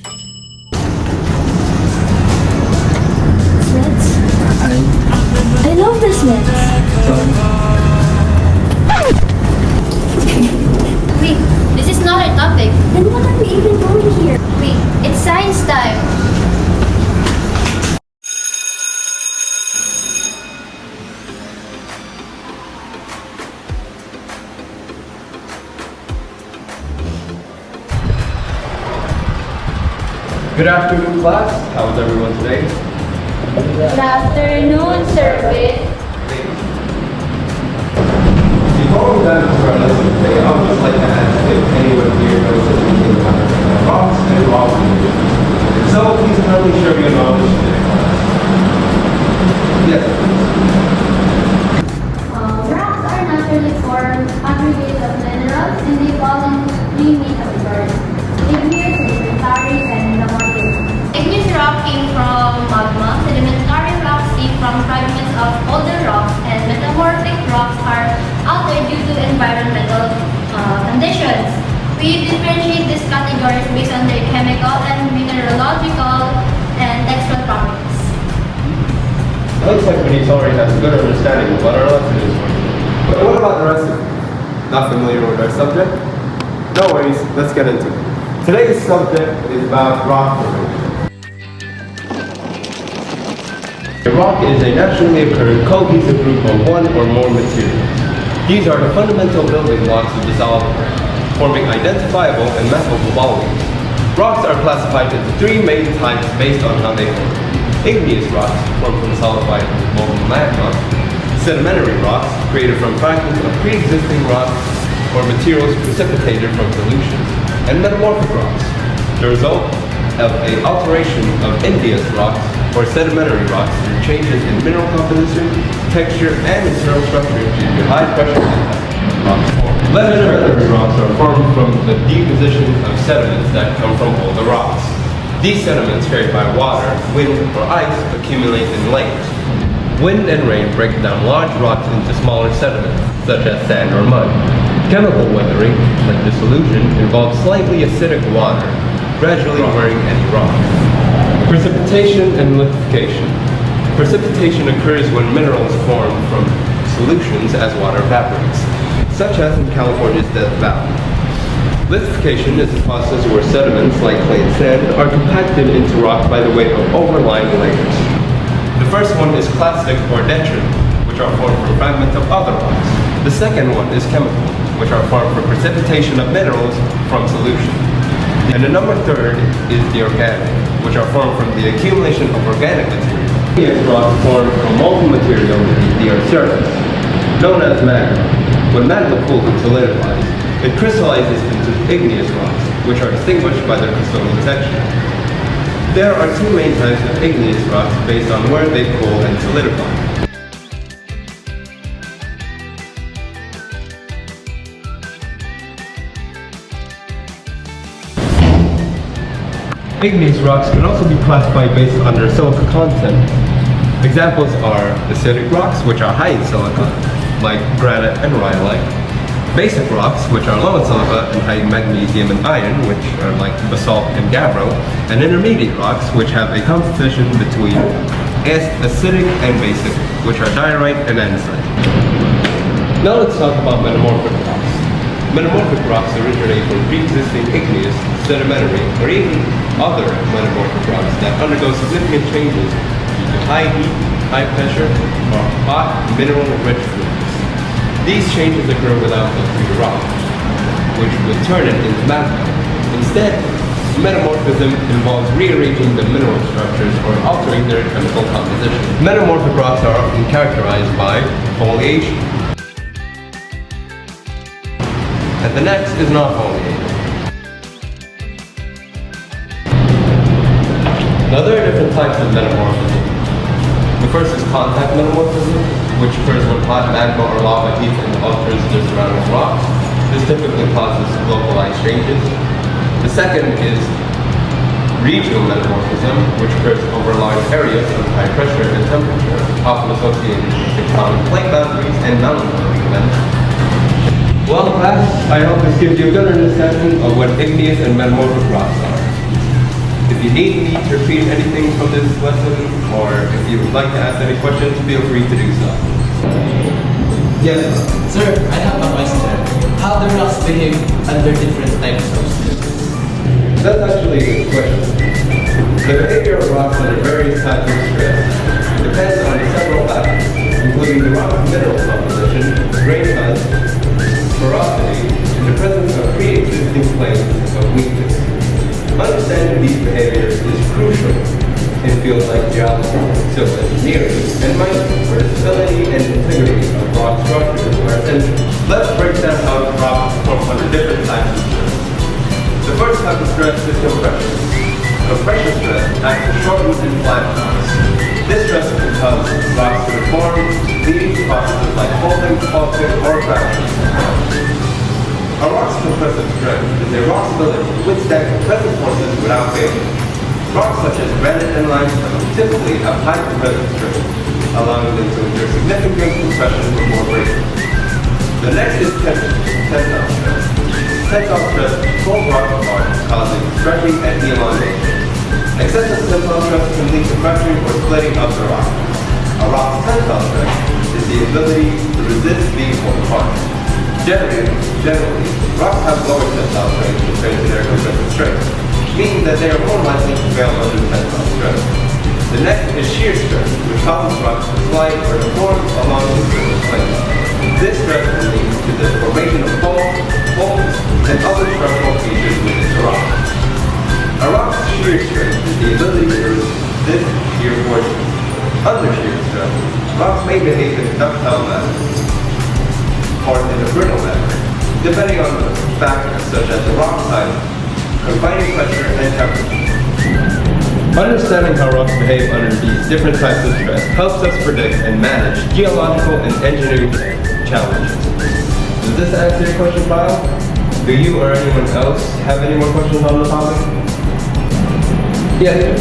Smiths? I love the Smiths. Wait, this is not our topic. Then what are we even doing here? Wait, it's science time. Good afternoon, class. How is everyone today? Good afternoon, Sir Witt. Before we dive into our lesson today, I would just like to ask if anyone here knows the meaning of rocks and rock formation. So please kindly share your knowledge today. Yes. Rocks are naturally formed aggregates of minerals and they fall into three main categories: igneous, sedimentary, and metamorphic. Igneous rock came from magma, sedimentary rocks came from fragments of older rocks, and metamorphic rocks are altered due to environmental conditions. We differentiate these categories based on their chemical and mineralogical and textural properties. It looks like Denise already has a good understanding of what our lesson is for today. But what about the rest of you? Not familiar with our subject? No worries, let's get into it. Today's subject is about rock formation. A rock is a naturally occurring cohesive group of one or more materials. These are the fundamental building blocks of the solid earth, forming identifiable and mappable volumes. Rocks are classified into three main types based on how they form. Igneous rocks, formed from solidified molten magma. Sedimentary rocks, created from fragments of pre-existing rocks or materials precipitated from solutions. And metamorphic rocks, the result of an alteration of igneous rocks or sedimentary rocks through changes in mineral composition, texture, and internal structure due to high pressure and rocks form. Sedimentary rocks are formed from the deposition of sediments that come from older rocks. These sediments carried by water, wind, or ice accumulate in layers. Wind and rain break down large rocks into smaller sediments, such as sand or mud. Chemical weathering, like dissolution, involves slightly acidic water, gradually wearing any rock. Precipitation and lithification. Precipitation occurs when minerals form from solutions as water evaporates, such as in California's Death Valley. Lithification is a process where sediments, like clay and sand, are compacted into rock by the weight of overlying layers. The first one is clastic or detrital, which are formed from fragments of other rocks. The second one is chemical, which are formed from precipitation of minerals from solution. And the number third is the organic, which are formed from the accumulation of organic material. Igneous rocks formed from molten material beneath the Earth's surface, known as magma. When magma cools and solidifies, it crystallizes into igneous rocks, which are distinguished by their crystalline texture. There are two main types of igneous rocks based on where they cool and solidify. Igneous rocks can also be classified based on their silica content. Examples are acidic rocks, which are high in silica, like granite and rhyolite. Basic rocks, which are low in silica and high in magnesium and iron, which are like basalt and gabbro. And intermediate rocks, which have a composition between acidic and basic, which are diorite and andesite. Now let's talk about metamorphic rocks. Metamorphic rocks originate from pre-existing igneous, sedimentary, or even other metamorphic rocks that undergo significant changes due to high heat, high pressure, or hot mineral-rich fluids. These changes occur without the free rock, which would turn it into magma. Instead, metamorphism involves rearranging the mineral structures or altering their chemical composition. Metamorphic rocks are often characterized by foliation. And the next is not foliated. Now there are different types of metamorphism. The first is contact metamorphism, which occurs when hot magma or lava heats and alters the surrounding rocks. This typically causes localized changes. The second is regional metamorphism, which occurs over large areas of high pressure and temperature, often associated with tectonic plate boundaries and mountain building events. Well, class, I hope this gives you a good understanding of what igneous and metamorphic rocks are. repeat anything from this lesson, or if you would like to ask any questions, feel free to do so. Yes, sir, I have a question. How do rocks behave under different types of stress? That's actually a good question. The behavior of rocks under various types of stress depends on several factors, including the rock's mineral composition, grain size, porosity, and the presence of pre-existing planes of weakness. Understanding these behaviors is crucial in fields like geology, civil engineering, and mining, where stability and integrity of rock structures are essential. Let's break down how rocks perform under different types of stress. The first type of stress is compression. Compression stress acts to shorten and flatten rocks. This stress can cause rocks to deform, leading to processes like folding, faulting, or fracturing. A rock's compressive strength is a rock's ability to withstand compressive forces without failing. Rocks such as granite and limestone typically have high compressive strength, allowing them to endure significant compression before breaking. The next is tensile stress. Tensile stress pulls rocks apart, causing stretching and elongation. Excessive tensile stress can lead to fracturing or splitting of the rock. A rock's tensile stress is the ability to resist being pulled apart. Generally, rocks have lower tensile strength compared to their compressive strength, meaning that they are more likely to fail under tensile stress. The next is shear stress, which causes rocks to slide or deform along the surface plane. This stress can lead to the formation of folds, and other structural features within the rock. A rock's shear strength is the ability to resist shear forces. Under shear stress, rocks may behave in ductile manner or in a brittle manner, depending on factors such as the rock type, confining pressure, and temperature. Understanding how rocks behave under these different types of stress helps us predict and manage geological and engineering challenges. Does this answer your question, Kyle? Do you or anyone else have any more questions on the topic? Yes.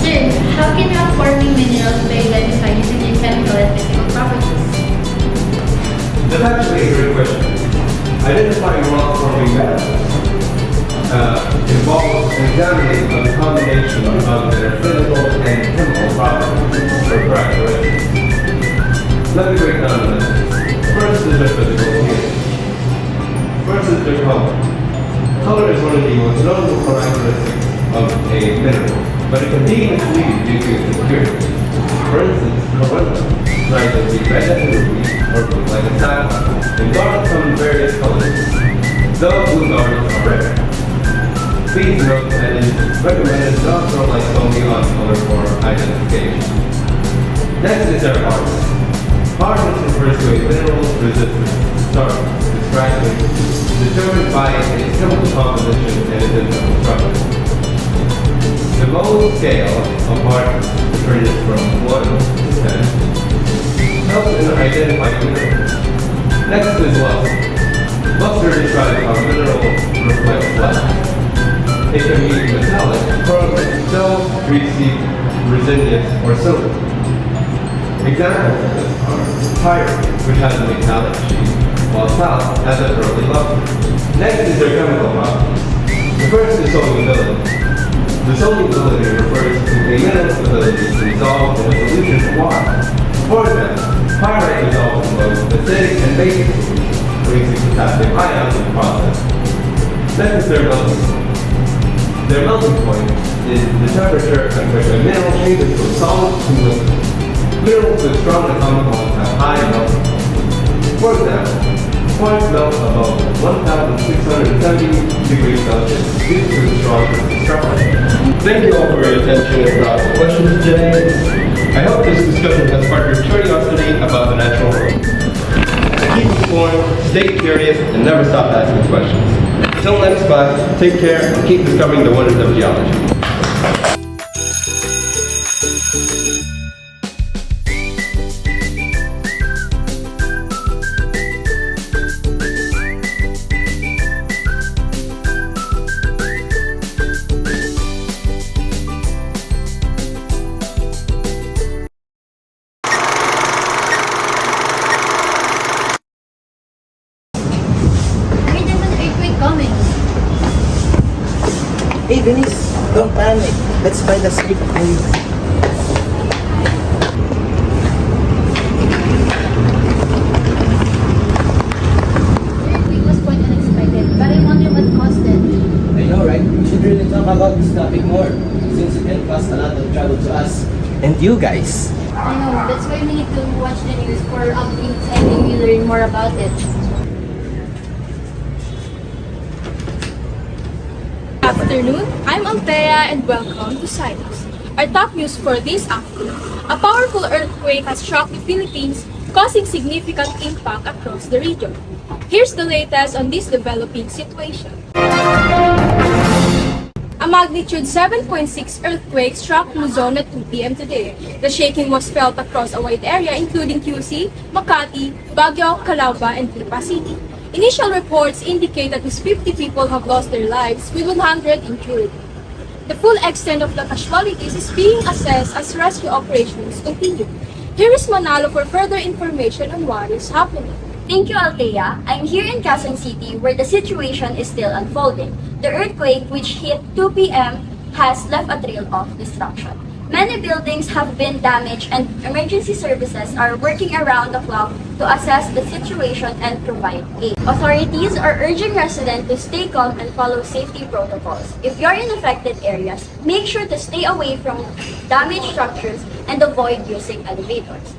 Sir, how can rock forming minerals be identified using their chemical and physical properties? That's actually a great question. Identifying rock forming minerals involves an examining of the combination of their physical and chemical properties or characteristics. Let me break down the methods. First is their physical appearance. First is their color. Color is one of the most notable characteristics of a mineral, but it can be misleading due to its appearance. For instance, Continental tries to be red as a ruby or blue like a sapphire, and garnets come in various colors, though blue garnets are rare. Please note that it is recommended not to rely solely on color for identification. Next is their hardness. Hardness refers to a mineral's resistance to starch, determined by its chemical composition and its internal structure. The Mohs scale of hardness, which ranges from 1 to 10, helps in identifying minerals. Next is luster. Luster describes how a mineral reflects light. It can be metallic, pearlite, dull, greasy, resinous, or silver. Examples of this are pyrite, which has a metallic sheet, while talc has a pearly luster. Next is their chemical properties. The first is solubility. The solubility refers to a mineral's ability to dissolve in a solution of water. For example, pyrite dissolves in both acidic and basic solutions, releasing potassium ions in the process. Next is their melting point. Their melting point is the temperature at which a mineral changes from solid to liquid. Minerals with strong atomic bonds have high melting points. For example, quartz melts above 1,670 degrees Celsius due to the strong structure. Thank you all for your attention and for asking questions today. I hope this discussion has sparked your curiosity about the natural world. Keep exploring, stay curious, and never stop asking questions. Until next class, take care and keep discovering the wonders of geology. Wait, there's an earthquake coming. Hey, Please, don't panic. Let's find a safe place. Earthquake was quite unexpected, but I wonder what caused it. I know, right? We should really talk about this topic more, since it can cause a lot of trouble to us. And you guys. I know, that's why we need to watch the news for updates and maybe learn more about it. Afternoon, I'm Althea and welcome to Cyprus. Our top news for this afternoon. A powerful earthquake has struck the Philippines, causing significant impact across the region. Here's the latest on this developing situation. A magnitude 7.6 earthquake struck Luzon at 2 p.m. today. The shaking was felt across a wide area including QC, Makati, Baguio, Calamba, and Lipa City. Initial reports indicate that at least 50 people have lost their lives, with 100 injured. The full extent of the casualties is being assessed as rescue operations continue. Here is Manalo for further information on what is happening. Thank you, Althea. I'm here in Quezon City where the situation is still unfolding. The earthquake, which hit 2 p.m., has left a trail of destruction. Many buildings have been damaged and emergency services are working around the clock to assess the situation and provide aid. Authorities are urging residents to stay calm and follow safety protocols. If you're in affected areas, make sure to stay away from damaged structures and avoid using elevators.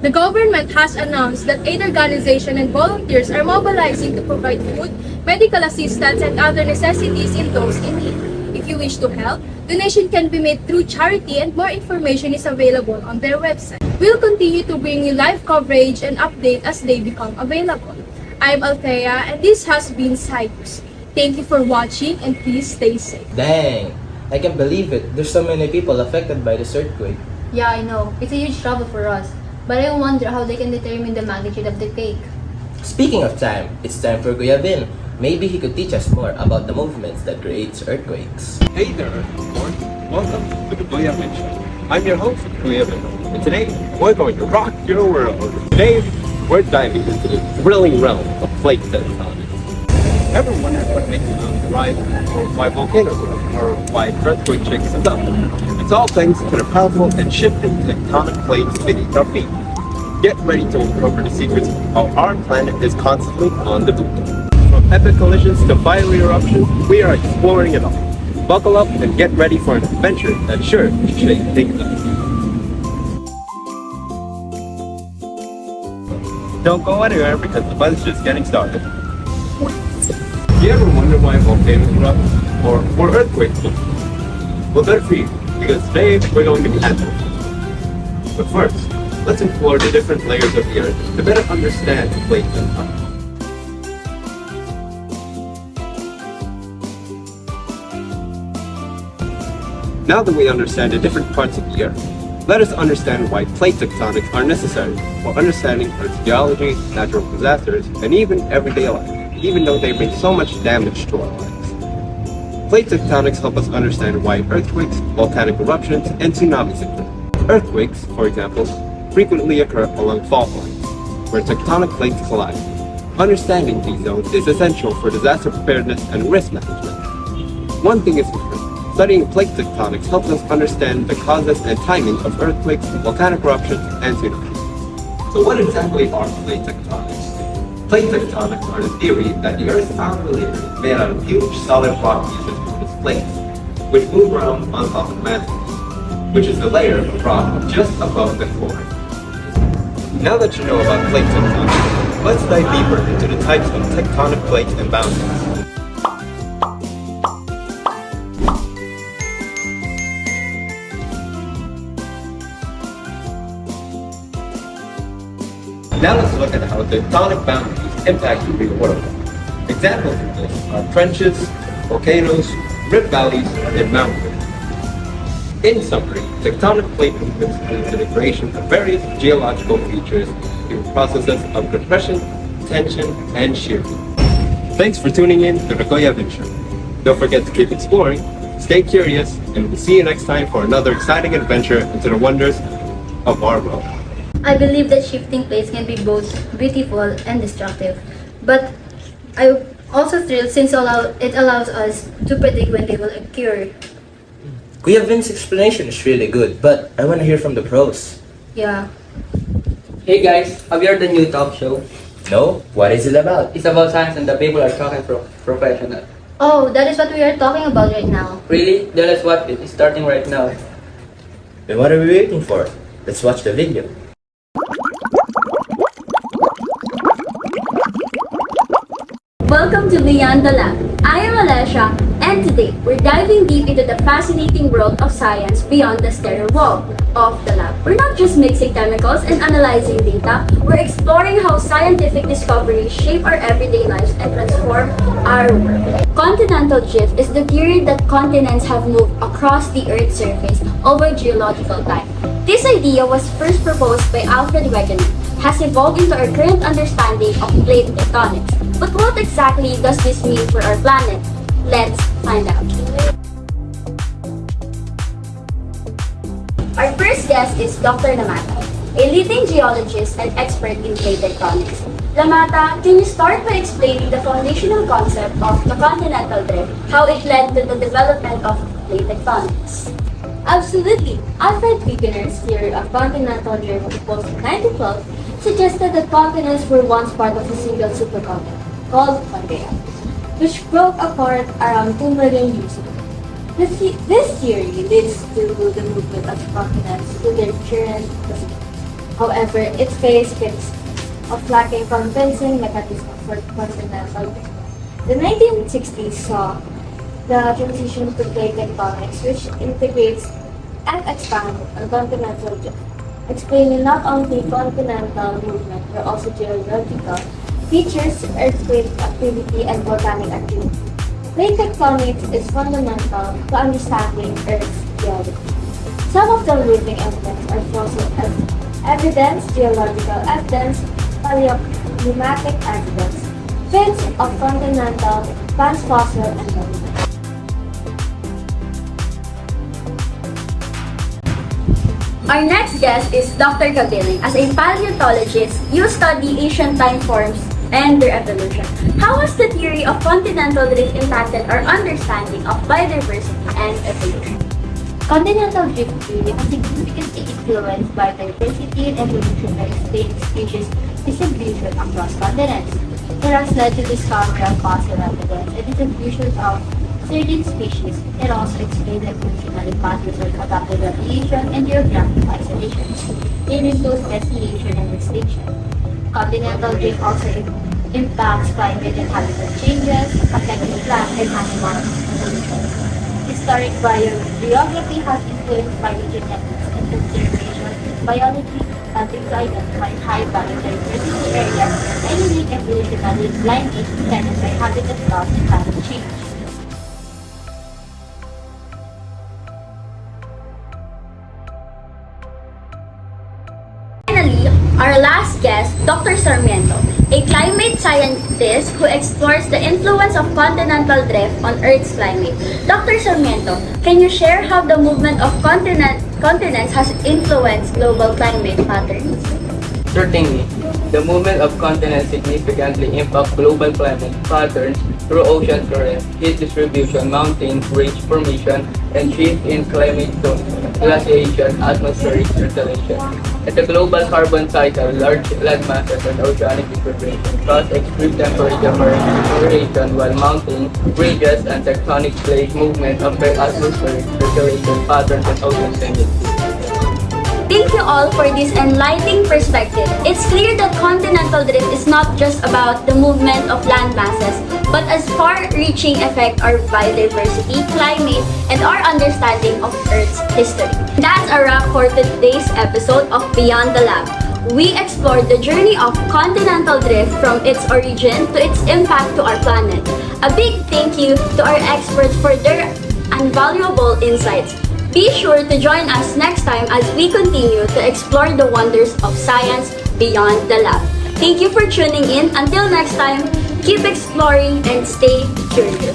The government has announced that aid organizations and volunteers are mobilizing to provide food, medical assistance, and other necessities in those in need. If you wish to help, donation can be made through charity and more information is available on their website. We'll continue to bring you live coverage and update as they become available. I'm Althea and this has been Cyprus. Thank you for watching and please stay safe. Dang, I can't believe it. There's so many people affected by this earthquake. Yeah, I know. It's a huge trouble for us. But I wonder how they can determine the magnitude of the quake. Speaking of time, it's time for Kuya Vin. Maybe he could teach us more about the movements that creates earthquakes. Hey there, everyone. Welcome to the Kuya Vin Show. I'm your host, Kuya Vin, and today we're going to rock your world. Today, we're diving into the thrilling realm of plate tectonics. Ever wondered what makes a mountain rise, or why volcanoes grow, or why earthquake shakes us up? It's all thanks to the powerful and shifting tectonic plates beneath our feet. Get ready to uncover the secrets of how our planet is constantly on the move. From epic collisions to fiery eruptions, we are exploring it all. Buckle up and get ready for an adventure that's sure to shake things up. Don't go anywhere because the buzz is just getting started. Do you ever wonder why volcanoes erupt or earthquakes do? Well, good for you, because today we're going to be answering. But first, let's explore the different layers of the Earth to better understand the plate tectonics. Now that we understand the different parts of the Earth, let us understand why plate tectonics are necessary for understanding Earth's geology, natural disasters, and even everyday life, even though they bring so much damage to our lives. Plate tectonics help us understand why earthquakes, volcanic eruptions, and tsunamis occur. Earthquakes, for example, frequently occur along fault lines, where tectonic plates collide. Understanding these zones is essential for disaster preparedness and risk management. One thing is for sure. Studying plate tectonics helps us understand the causes and timing of earthquakes, volcanic eruptions, and tsunamis. So what exactly are plate tectonics? Plate tectonics are the theory that the Earth's outer layer is made out of huge solid rock pieces known as plates, which move around on top of the mantle, which is the layer of rock just above the core. Now that you know about plate tectonics, let's dive deeper into the types of tectonic plates and boundaries. Now let's look at how tectonic boundaries impact the real world. Examples of this are trenches, volcanoes, rift valleys, and mountains. In summary, tectonic plate movements lead to the creation of various geological features through processes of compression, tension, and shearing. Thanks for tuning in to the Kuya Vin Show. Don't forget to keep exploring, stay curious, and we'll see you next time for another exciting adventure into the wonders of our world. I believe that shifting plates can be both beautiful and destructive, but I Also thrilled since it allows us to predict when they will occur. Kuya Vince's explanation is really good, but I want to hear from the pros. Yeah. Hey guys, have you heard the new talk show? No? What is it about? It's about science and the people are talking professional. Oh, that is what we are talking about right now. Really? Then let's watch it. It's starting right now. Then what are we waiting for? Let's watch the video. Welcome to Beyond the Lab. I am Alessia, and today we're diving deep into the fascinating world of science beyond the stereo wall of the lab. We're not just mixing chemicals and analyzing data, we're exploring how scientific discoveries shape our everyday lives and transform our world. Continental drift is the theory that continents have moved across the Earth's surface over geological time. This idea was first proposed by Alfred Wegener, has evolved into our current understanding of plate tectonics. But what exactly does this mean for our planet? Let's find out. Our first guest is Dr. Lamata, a leading geologist and expert in plate tectonics. Lamata, can you start by explaining the foundational concept of the continental drift, how it led to the development of plate tectonics? Absolutely. Alfred Wegener's theory of continental drift proposed in 1912 suggested that continents were once part of a single supercontinent, called Pangea, which broke apart around 2 million years ago. This theory leads to the movement of continents to their current position. However, it faced criticism of lacking convincing mechanism for continental drift. The 1960s saw the transition to plate tectonics, which integrates and expands on continental drift, explaining not only continental movement but also geological features, earthquake activity, and volcanic activity. Plate tectonics is fundamental to understanding Earth's geology. Some of the living evidence are fossil evidence, geological evidence, paleoclimatic evidence, fins of continental, past fossil, and monuments. Our next guest is Dr. Kabiling. As a paleontologist, you study ancient time forms and their evolution. How has the theory of continental drift impacted our understanding of biodiversity and evolution? Continental drift theory has significantly influenced by diversity and evolution by explaining species distribution across continents. It has led to discovery of fossil evidence and distribution of certain species. It also explains evolutionary patterns like adaptive variation and geographic isolation, leading to speciation and extinction. Continental drift also impacts climate and habitat changes, affecting plant and animal evolution. Historic biogeography has influenced phylogenetics and conservation biology, helping to identify high biodiversity areas and unique evolutionary lineage extended by habitat loss and climate change. Finally, our last guest, Dr. Sarmiento, a climate scientist who explores the influence of continental drift on Earth's climate. Dr. Sarmiento, can you share how the movement of continents has influenced global climate patterns? Certainly, the movement of continents significantly impacts global climate patterns through ocean currents, heat distribution, mountain range formation, and shift in climate zones, glaciation, atmospheric circulation. At the global carbon cycle, large land masses and oceanic equipation cause extreme temperature variation, while mountain ranges and tectonic plate movement affect atmospheric circulation patterns and ocean tendencies. Thank you all for this enlightening perspective. It's clear that continental drift is not just about the movement of land masses, but as far-reaching effect our biodiversity, climate, and our understanding of Earth's history. That's a wrap for today's episode of Beyond the Lab. We explored the journey of continental drift from its origin to its impact to our planet. A big thank you to our experts for their invaluable insights. Be sure to join us next time as we continue to explore the wonders of science beyond the lab. Thank you for tuning in. Until next time, keep exploring and stay curious.